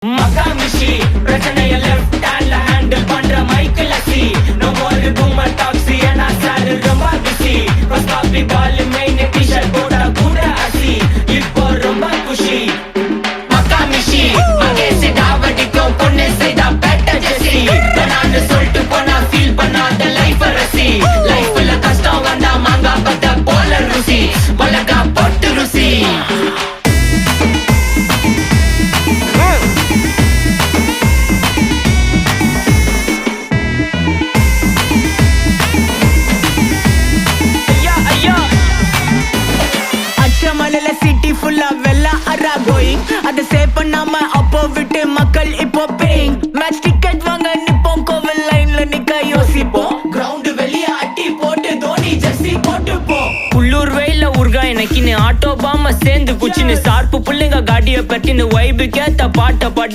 மகாமிஷி பிரச்சனைய லெஃப்ட் ஹேண்ட்ல ஹேண்டில் பண்ற மைக்கேல் அசி நோ மோர் பூமர் டாக்ஸி ஏனா சார் ரொம்ப பிஸி ஃபர்ஸ்ட் காப்பி பால் மெயின் டி-ஷர்ட் போட்டா கூட அசி இப்போ ரொம்ப குஷி மகாமிஷி மகேசி டாவடிக்கும் பொண்ணு செய்தா பெட்டர் ஜெசி நான் சொல்லிட்டு போனா ஃபீல் பண்ணாத லைஃப் ரசி லைஃப்ல கஷ்டம் வந்தா மாங்கா பத்த போல ருசி மலகா போட்டு ருசி சிட்டி ஃபுல்லா வெள்ள அரா கோயிங் அத சேவ் பண்ணாம அப்போ விட்டு மக்கள் இப்போ பேயிங் மேட்ச் டிக்கெட் வாங்க நிப்போம் கோவில் லைன்ல நிக்க யோசிப்போம் கிரவுண்ட் வெளிய அட்டி போட்டு தோனி ஜெர்சி போட்டு போ புள்ளூர் வெயில உர்கா எனக்கின்னு ஆட்டோ பாம சேர்ந்து குச்சின்னு சார்பு புள்ளைங்க காடிய பத்தின்னு வைபு கேத்த பாட்ட பாடி